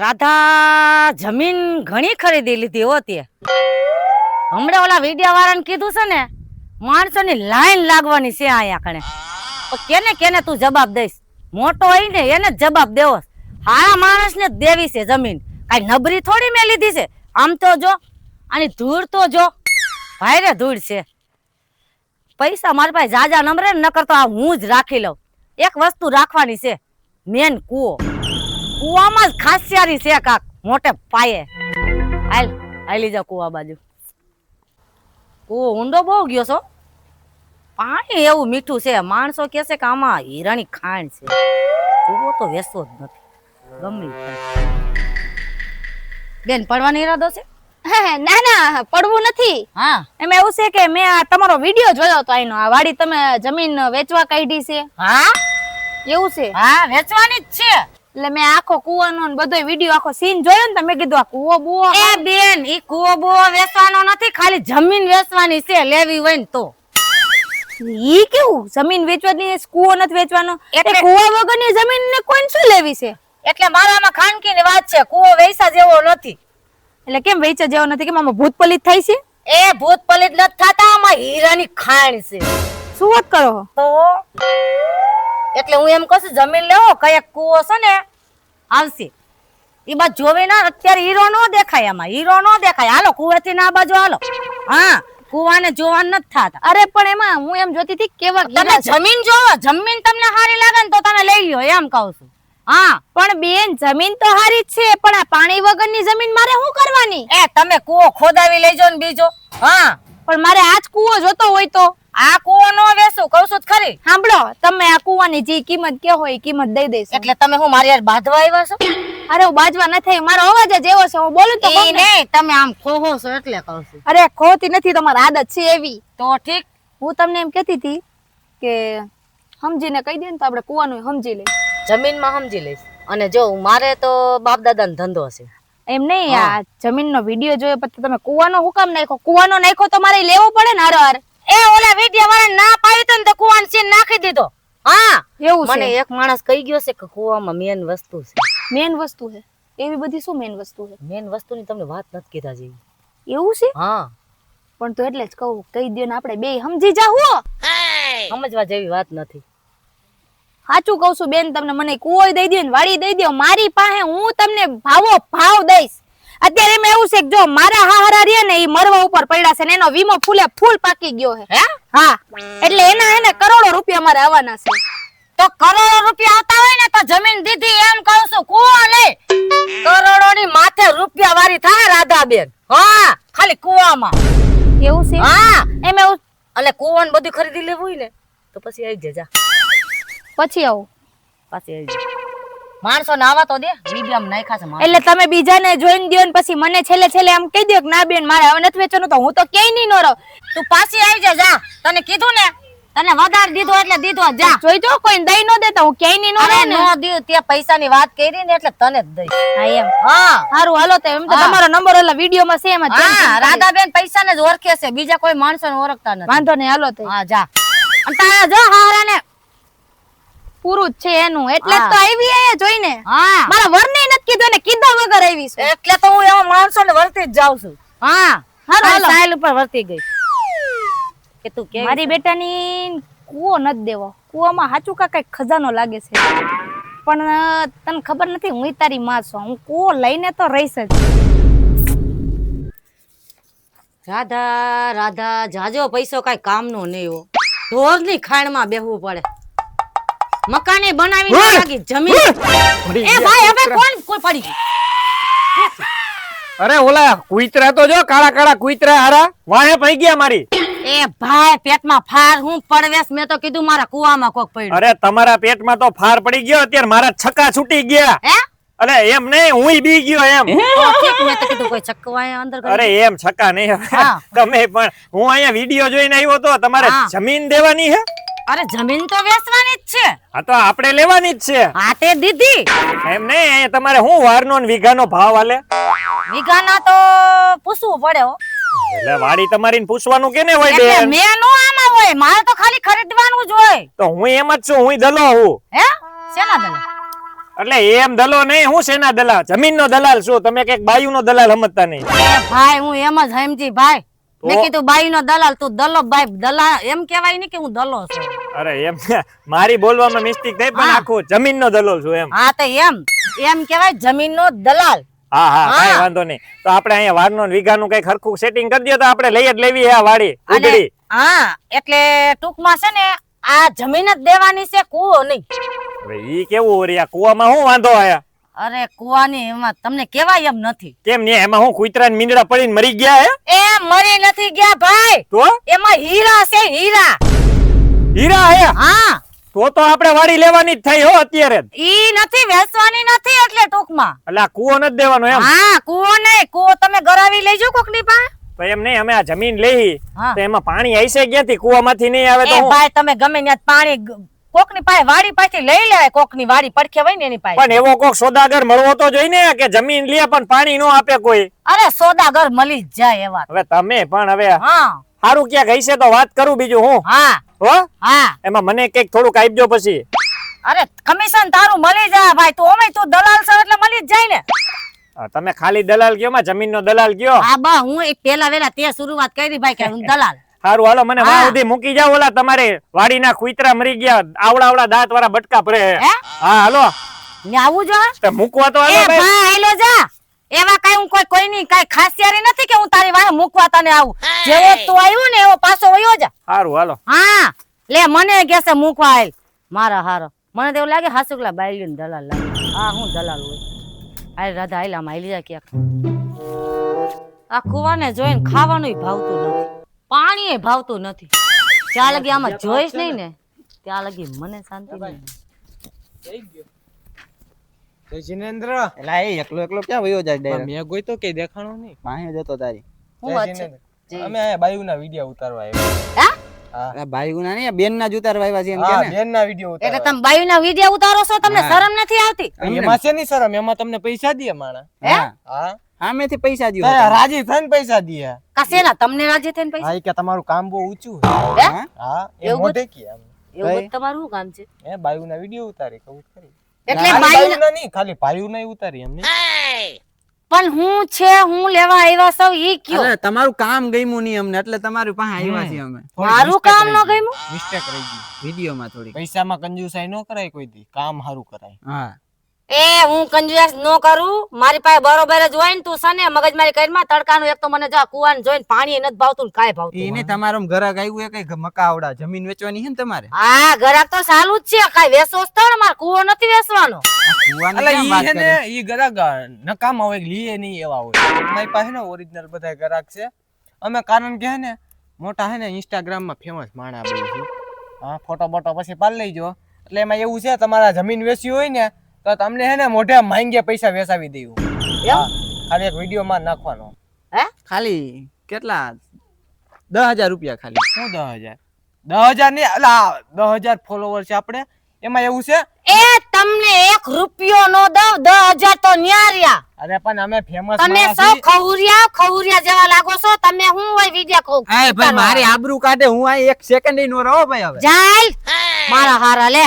રાધા જમીન ઘણી ખરીદી લીધી હોતી. હમણાં ઓલા વિડિયા વાળાને કીધું છે ને, માણસોની લાઈન લાગવાની છે અહીંયા કણે. કેને કેને તું જવાબ દઈશ? મોટો હોય ને એને જ જવાબ દેવો. હા, માણસને દેવી છે જમીન, કઈ નબરી થોડી મેં લીધી છે. આમ તો જો, આની ધૂળ તો જો, ભાઈરે ધૂળ છે. પૈસા મારી પાસે જાજા નંબરે ન કરતો આ હું જ રાખી લઉં. એક વસ્તુ રાખવાની છે, મેન કૂવો. કૂવામાં જ ખાસિયારી છે કાક મોટે પાયે. હાલી જાવ કૂવા બાજુ. કૂવો ઊંડો બહુ ગયો છો. પાણી એવું મીઠું છે, માણસો કે છે કે આમાં હીરાની ખાણ છે. કૂવો તો વેસો જ નથી. ગમે બેન, પડવાનો ઈરાદો છે? ના ના, પડવું નથી. હા, એમાં એવું છે કે મેં તમારો વિડિયો જોયો તો આનો, આ વાડી તમે જમીન વેચવા કાઢી છે. હા એવું છે? હા, વેચવાની જ છે. એટલે મેં આખો કૂવાનો ને બધો વિડિયો આખો સીન જોયો ને, તો મેં કીધું આ કૂવો બુવો. એ બેન, ઈ કૂવો બુવો વેચવાનો નથી, ખાલી જમીન વેચવાની છે, લેવી હોય ને તો. ઈ કેવું જમીન વેચવાની, કૂવો નથી વેચવાનો? એટલે કૂવા વગરની જમીન ને કોઈને શું લેવી છે? એટલે મારામાં ખાનગીની વાત છે, કૂવો વેચા જેવો નથી. એટલે કેમ વેચા જેવો નથી? કેમ આમાં ભૂત પલિત થાય છે? એ ભૂત પલિત નથી થતા, આમાં હીરાની ખાણ છે. શું વાત કરો તો એટલે હું એમ કહું છું, જમીન લેવો, કયા કૂવો છે ને આવશે એ બાજુ જોવે ના. અત્યારે હીરો નો દેખાય, આમાં હીરો નો દેખાય. હાલો કૂવેથી ના બાજુ હાલો. હા, કૂવાને જોવાનું નથી થતા. અરે પણ એમાં હું એમ જોતી હતી કેવા તમે જમીન જોવો, જમીન તમને સારી લાગે ને તો તમે લઈ લ્યો, એમ કહું છું. હા, પણ બેન જમીન તો હારી જ છે, પણ આ પાણી વગરની જમીન મારે શું કરવાની? એ તમે કૂવો ખોદાવી લેજો ને બીજો. હા, પણ મારે આજ કૂવો જોતો હોય તો આ કૂવો નો વેસું, કહું છું ખરી. સાંભળો, તમે આ કૂવાની જે કિંમત કે હોય કિંમત દઈ દઈશ. એટલે તમે હું મારી યાર બાંધવા આવ્યા છો? અરે હું બાજવા નથી, મારો અવાજ જ એવો છે, હું બોલું તો એ નહીં, તમે આમ ખોહો છો એટલે કહું છું. અરે ખોતી નથી, તમારી આદત છે એવી. તો ઠીક, હું તમને એમ કહેતી હતી કે સમજીને કહી દે ને તો આપણે કૂવાનું સમજી લઈએ. જમીનમાં સમજી લઈશ. અને જો મારે તો બાપ દાદા નો ધંધો છે. એમ નહીં, આ જમીનનો વિડિયો જોયો પછી તમે કૂવાનો હુકામ નાખ્યો? કૂવાનો નાખ્યો તો મારે લેવો પડે ને હારો. એ ઓલા વિડિયા વાળા ના પાડી તો ને તો કૂવાનો સીન નાખી દીધો. હા, એવું મને છે? એક માણસ કહી ગયો છે કે કૂવામાં મેન વસ્તુ છે. મેન વસ્તુ છે? એવી બધી શું મેન વસ્તુ છે? મેન વસ્તુની તમને વાત નથી કીધા જેવી. એવું છે? હા, પણ તો એટલે જ કહું, કહી દો ને આપણે બે સમજી જાવ. સમજવા જેવી વાત નથી. સાચું કહું છું બેન, તમને મને કૂવો દઈ દો ને વાડી દઈ દો, મારી પાસે હું તમને ભાવ દઈશ. અત્યારે એમાં એવું છે કે જો મારા હાહરા રે ને એ મરવા ઉપર પડ્યા છે ને એનો વીમો ફૂલે ફૂલ પાકી ગયો છે. હા, એટલે એના એને કરોડો રૂપિયા મારે આવવાના છે. તો કરોડો રૂપિયા આવતા હોય ને તો જમીન દીધી, એમ કહું છું. કૂવો નહીં, કરોડોની માથે રૂપિયા વાળી થાય રાધાબેન. હા, ખાલી કૂવામાં. એવું છે? હા, એમ એવું. એટલે કૂવાનું બધું ખરીદી લેવું હોય ને તો પછી આવી જા. પછી આવું પાછી આવી જા. માણસો નાવા તો દે, મીડિયમ નાખ્યા છે. એટલે તમે બીજાને જોઈને દો ને પછી મને છેલ્લે આમ કહી દો કે ના બેન મારે હવે નથી વેચવાનું, તો હું તો ક્યાંય નહીં નો રહું. તું પાછી આવી જા. તને કીધું ને, તને વધારે દીધો એટલે દીધો. જા, જોઈજો કોઈ દઈ ન દેતા હું ક્યાંય નહીં નો રહું ને. નો દીધું તે પૈસાની વાત કરી ને એટલે તને જ દઈશ. હા એમ. હા, સારું હાલો તો એમ તો તમારો નંબર ઓલા વિડિયોમાં છે એમ જ. હા, રાધાબેન પૈસાને જ ઓળખે છે, બીજા કોઈ માણસોને ઓળખતા નથી. વાંધો નહીં હાલો તો. હા, જા. અને તારા જો હારાને પૂરું જ છે એનું, એટલે જ તો આવી એ જોઈને. હા, મારા વરને નથી કીધું ને કીધા વગર આવી છું. એટલે તો હું એવા માણસોને વર્તી જ જાઉં છું. હા, હાલો સાયલ ઉપર વર્તી ગઈ કે તું કે મારી બેટાની કૂવો નથી દેવો. કૂવામાં સાચું કઈક ખજાનો લાગે છે, પણ તને ખબર નથી હું તારી માં છું, હું કૂવો લઈને તો રહીશ જ. રાધા રાધા જાજો પૈસો કઈ કામનો નહીં હો. ઢોરની ખાણમાં બેહવું પડે. મકાને બનાવી લાગી જમીન. એ ભાઈ હવે કોઈ પડી ગયું. અરે ઓલા કુઈતરા તો જો કાળા કાળા કુઈતરા હારા વાહે પડી ગયા મારી. એ ભાઈ પેટમાં ફાર હું પડવેશ, મેં તો કીધું મારા કુવામાં કોક પડ્યું. અરે તમારા પેટમાં તો ફાર પડી ગયો, અત્યારે મારા છક્કા છૂટી ગયા. હે? અરે એમ નહીં, હુંય બી ગયો એમ. તો ઠીક, મેં તો કીધું કોઈ ચક્કવાય અંદર કરી. અરે એમ છક્કા નહીં. હા. તમે પણ હું અહીંયા વિડિયો જોઈને આવ્યો તો તમારે હા. જમીન દેવાની છે. અરે જમીન તો વેચવાની જ છે. હા તો આપણે લેવાની જ છે. હા તે દીધી. એમ નહીં, અહીંયા તમારે શું વારનો ને વીઘાનો ભાવ હાલે? વીઘાના તો પૂછવું પડે હો. એટલે વાડી તમારી ને પૂછવાનું કેને હોય એટલે બેન? મેં નો આમાં હોય, મારે તો ખાલી ખરીદવાનું જ હોય. તો હું એમ જ છું, હું દલો હું. હે? શેના દલા? એટલે એમ દલો નહીં, હું શેના દલાલ? જમીનનો દલાલ છું. તમે કઈક બાયુનો દલાલ સમજતા નહીં. એ ભાઈ હું એમ જ સમજી ભાઈ. મેં કીધું બાઈ નો દલાલ, તું દલો ભાઈ દલાલ એમ કેવાય નહીં કે હું દલો છું. અરે એમ મારી બોલવામાં મિસ્ટેક થઈ, પણ આખું જમીનનો દલાલ છું એમ. હા તો એમ કેવાય જમીન નો દલાલ. હા હા કઈ વાંધો નહીં. તો આપણે અહીંયા વાડનો વીઘાનું કઈ ખરખું સેટિંગ કરી દો તો આપણે લઈ જ લેવી આ વાડી ઉગડી. હા એટલે ટૂંકમાં છે ને આ જમીન જ દેવાની છે, કૂવો નહીં. હવે ઈ કેવું ઓરી, આ કુવામાં શું વાંધો આયા? અરે કુવાની એમાં તમને કેવાય એમ નથી. કેમ ને એમાં હું કુતરા ને મીંડડા પડીને મરી ગયા હે? એ મરી નથી ગયા ભાઈ, તો એમાં હીરા છે, હીરા. હીરા હે? હા તો આપણે વાડી લેવાની જ થઈ હો અત્યારે. ઈ નથી વેચવાની નથી, એટલે ટૂંકમાં. એટલે આ કુવો નથી દેવાનો એમ? હા કૂવો નહીં, કૂવો તમે ગરાવી લેજો કોકની પાસે. તો એમ નહીં, અમે આ જમીન લઈ હા. તો એમાં પાણી આઈશે ક્યાંથી? કુવામાંથી નહીં આવે તો એ હું? ભાઈ તમે ગમે ત્યાં પાણી કોકની પાસે વાડી પાસેથી લઈ લેવાય, કોકની વાડી પડખે હોય ને એની પાસે. પણ એવો કોક સોદાગર મળવો તો જોઈ ને કે જમીન લે પણ પાણી નો આપે કોઈ. અરે સોદાગર મળી જ જાય એવા. હવે તમે પણ હવે હા સારું ક્યાંક હશે તો વાત કરું, બીજું હું. હા હો હા એમાં મને કઈક થોડુંક આપજો પછી. અરે કમિશન તારું મળી જાય ભાઈ, તું દલાલ છો એટલે મળી જ જાય ને. તમે ખાલી દલાલ કયો, માં જમીન નો દલાલ કયો. હા બા હું એક પેલા વેલા તે શરૂઆત કરી ભાઈ કે હું દલાલ. સારું હાલો, મને વાહ સુધી મૂકી જાવ. ઓલા તમારે વાડીના કુતરા મરી ગયા, આવડા દાંત વાળા બટકા ભરે. હે? હા હાલો, ને આવું જો તો મૂકવા તો એ હાલો ભાઈ. ભાઈ હાલો જા. એવા કઈ હું કોઈની કઈ ખાસિયારી નથી કે હું તારી વાહે મૂકવા તને આવું. જેવો તું આવ્યું ને એવો પાછો વયો જા. સારું હાલો. હા લે મને કેસે મૂકવા આવેલ મારા હારો. મને તો એવું લાગે હાસુકલા બાયલી ને દલાલ લાગે. હા હું દલાલ હોય. આય રાધા આયલા માં આયલી જા ક્યાંક. આ કુવાને જોઈને ખાવાનું ભાવતું નથી, પાણી ભાવતું નથી. ત્યાં લગી આમાં જોઈશ નહીં ને ત્યાં લગી મને શાંતિ નહીં. જિનેન્દ્ર એલા એ એકલો એકલો ક્યાં વયો જાય ડાયરેક્ટ? મેં ગોઈ તો કે દેખાણો નહીં. પાહે જતો તારી. હું વાત છે? અમે આ બાયુના વિડિયો ઉતારવા આવ્યા. હા અલા ભાઈ ગુના ને બેન ના જુતાર વાવ્યા છે એમ કે હા ને? બેનના વિડિયો એટલે ઉતારવા. તમે બાયુના વિડિયો ઉતારો છો, તમને શરમ નથી આવતી? એમાં છે ની શરમ, એમાં તમને પૈસા દે માણા. હા હા સામેથી પૈસા દ્યો. તારા રાજી થઈને પૈસા દે. કસેના તમને રાજી થઈને પૈસા? હા ઈ કે તમારું કામ બહુ ઊંચું. હે? હા એ એવું મોઢે કે આમ. એવું બધું તમારું શું કામ છે? એ બાયુના વિડિયો ઉતારી કહું ખરી. એટલે ખાલી બાયુના બાયુના નહીં, ખાલી બાયુના ય ઉતારી એમ નહીં. પણ હું છે, હું લેવા આવ્યા સૌ ઈ કયો. અરે તમારું કામ ગમ્યું નહીં અમને એટલે તમારી પાસે આવ્યા છે અમે. મારું કામ ન ગયું. મિસ્ટેક રહી ગઈ. વિડિયોમાં થોડી. પૈસામાં કંજુસાઈ ન કરાય કોઈ દી, કામ સારું કરાય. હા એ હું કંજુસ ન કરું, મારી પાસે બરોબર જ હોય ને. તું સને મગજમારી કરીમાં તડકાનું એક તો મને જા કુવાન જોઈને પાણી નથી ભાવતું ને કાંઈ ભાવતું. એને તમારું ઘરાક આવ્યું એ કઈ મકા આવડા જમીન વેચવાની છે ને તમારે? હા ગરાક તો ચાલુ જ છે, કાંઈ વેચવો જ તો ને, મારે કુવો નથી વેચવાનો. આ કુવાની અલા કેમ ઈ વાત હે કરે? ને ઈ ગરાક નકામા હોય, લીએ નહીં એવા હોય. મારી પાસે ને ઓરિજિનલ બધા ગરાક છે. અમે કારણ કે હે ને મોટા હે ને ઇન્સ્ટાગ્રામ માં ફેમસ માણા બહુ છે. હા ફોટો બોટો પછી પાડી લેજો. એટલે એમાં એવું છે, તમારા જમીન વેચી હોય ને તો તમને હે ને મોઢે માંગે પૈસા વેચાવી દેવું. હા, ખાલી એક વિડિયો માં નાખવાનો. હે ખાલી કેટલા 10,000 રૂપિયા ખાલી. શું 10,000? 10,000 ને અલા 10,000 ફોલોવર છે આપણે. એમાં એવું છે, એ તમને 1 રૂપિયો નો દઉં, 10,000 તો ન્યાર્યા. અરે પણ અમે ફેમસ તમે સૌ ખવરિયા જેવા લાગો છો. તમે હું હોય વિડિયો એ ભાઈ મારી આબરૂ કાઢે, હું આ 1 સેકન્ડ નો રહો ભાઈ. હવે જાલ મારા હારા લે.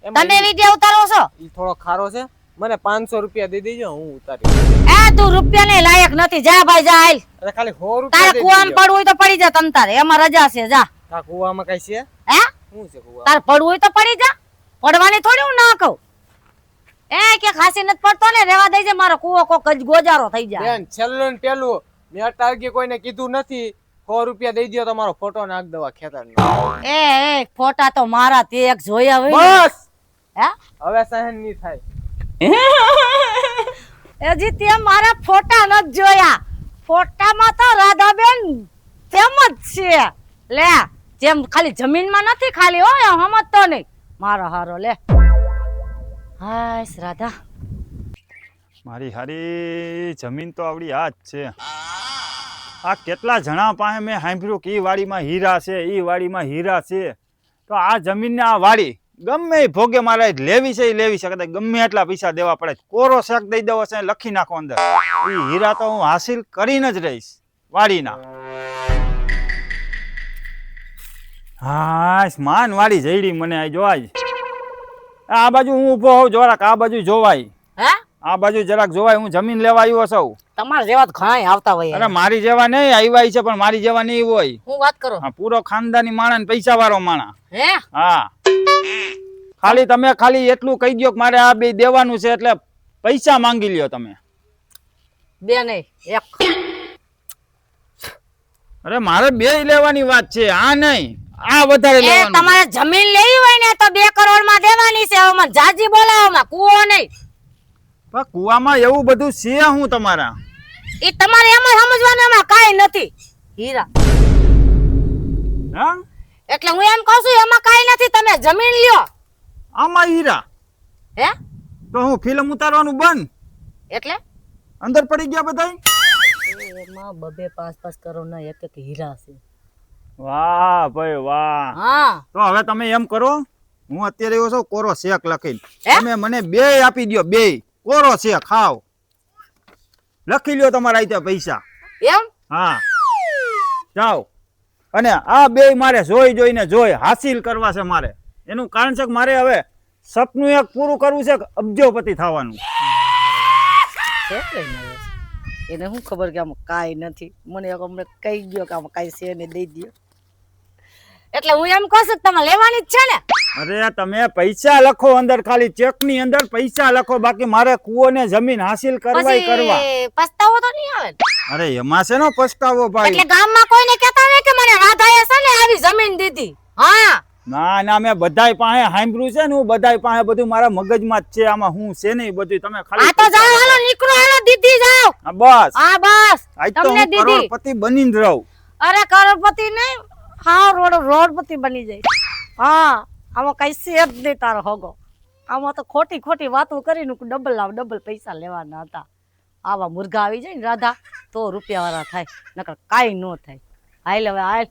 તમે વિડિયો ઉતારો છો? ઈ થોડો ખારો છે. મને 500 રૂપિયા દઈ દેજો, હું ઉતારી. એ તું રૂપિયાને લાયક નથી, જા ભાઈ જા હાલ. અરે ખાલી 100 રૂપિયા તારે દઈ કુવામાં દેજો. પડવું હોય તો પડી જા તમ તારે, એમાં રજા છે, જા. આ કુવામાં કઈ છે? હે શું છે કુવા? તારે પડવું હોય તો પડી જા, પડવાની થોડી હું ના કહું. એ કે ખાસી નથી પડતો ને, રેવા દેજે, મારો કુવો કોક જ ગોજારો થઈ જાય. બેન છેલ્લું ને પેલું મેં અટારગી કોઈને કીધું નથી. 100 રૂપિયા દઈ દ્યો તો મારો ફોટો નાખ દવા ખેતર. એ ફોટા તો મારા તે એક જોયા હોય ને. બસ હે હવે સહન નહીં થાય. હજી તે મારા ફોટા નથી જોયા. ફોટામાં તો રાધાબેન ફેમસ છે. લે જેમ ખાલી જમીનમાં નથી, ખાલી હોય સમજતો નહીં. મારો હારો લે. હાય રાધા, મારી હારી જમીન તો આવડી આ જ છે. આ કેટલા જણા પાસે મેં સાંભળ્યું કે ઈ વાડીમાં હીરા છે, ઈ વાડીમાં હીરા છે. તો આ જમીનને આ વાડી ગમે એ ભોગે મારે લેવી છે, એ લેવી છે. કદાચ ગમે એટલા પૈસા દેવા પડે, કોરો શેક દઈ દેવો છે, લખી નાખો અંદર. એ હીરા તો હું હાસિલ કરીને જ રહીશ વાડીના. હા માન વાડી જઈડી મને આ જો આજ. આ બાજુ હું ઊભો હોઉં જરાક, આ બાજુ જોવાય, હે આ બાજુ જરાક જોવાય. હું જમીન લેવા આવ્યો છું. તમારા જેવા તો ઘણા આવતા હોય અરે મારી જેવા નહીં આવ્યા છે, પણ મારી જેવા નહીં હોય. હું વાત કરો હા, પૂરો ખાનદાની માણસ, પૈસા વાળો માણસ. હે હા, ખાલી તમે ખાલી એટલું કહી દો કે મારે આ બે દેવાનું છે, એટલે પૈસા માંગી લ્યો તમે. બે નહીં એક. અરે મારે બે લેવાની વાત છે, આ નહીં, આ વધારે એ લેવાનું. તમારે જમીન લેવી હોય ને તો 2 કરોડ માં દેવાની છે. હવે મને જાજી બોલાવવામાં કૂવો નહીં. પણ કુવામાં એવું બધું છે હું તમારા? એ તમારે એમાં સમજવાનું, એમાં કાંઈ નથી હીરા. હા, એટલે હું એમ કહું છું એમાં કાંઈ નથી, તમે જમીન લ્યો. આમાં હીરા? હે તો હું ફિલ્મ ઉતારવાનું બંધ? એટલે અંદર પડી ગયા બધા? એમાં 2-5 કરોડ ના એક હીરા છે. વાહ ભાઈ વાહ. હા તો હવે તમે એમ કરો, હું અત્યારે એવો છું કોરો શેક લખીને હે? તમે મને 2 આપી દો, 2 કોરો શેક ખાવ. લખી લ્યો તમારા રીતે પૈસા. એમ હા, જાઓ. અને આ 2 મારે જોઈ હાસિલ કરવા છે મારે. એનું કારણ છે કે મારે હવે સપનું એક પૂરું કરવું છે, અબજોપતિ થવાનું. એટલે નહીં હવે. એને શું ખબર કે આમાં કાંઈ નથી. મને હમણાં કહી ગયો કે આમાં કાંઈ છે ને દઈ દો. એટલે હું એમ કહું છું કે તમે લેવાની જ છે ને. અરે તમે પૈસા લખો અંદર, ખાલી ચેક ની અંદર પૈસા લખો, બાકી મારે કુવો ને જમીન હાસિલ કરવા કરવા. પછી પસ્તાવો તો નહીં આવે ને? અરે એમાં છે નો પસ્તાવો ભાઈ. એટલે ગામમાં કોઈને કહેતા નહીં કે મને રાધાએ છે ને આવી જમીન દીધી. હા ના ના, મેં બધાય પાસે સાંભળ્યું છે ને, હું બધાય પાસે બધું મારા મગજમાં જ છે. આમાં હું છે નહીં બધું, તમે આ ખાલી તો જાઓ, હાલો નીકળો, હાલો દીધી જાઓ. હા, બસ હા બસ આજ તો તમને હું દીધી. કરોડપતિ બનીને રહું. અરે કરોડપતિ નહીં, હા રોડપતિ બની જાય. હા આમાં કઈ છે જ નહીં તારો હોગો. આમાં તો ખોટી ખોટી વાતો કરીને ડબલ પૈસા લેવાના હતા. આવા મુર્ગા આવી જાય ને રાધા તો રૂપિયા વાળા થાય, નકર કાંઈ ન થાય. હાલ હવે હાલ.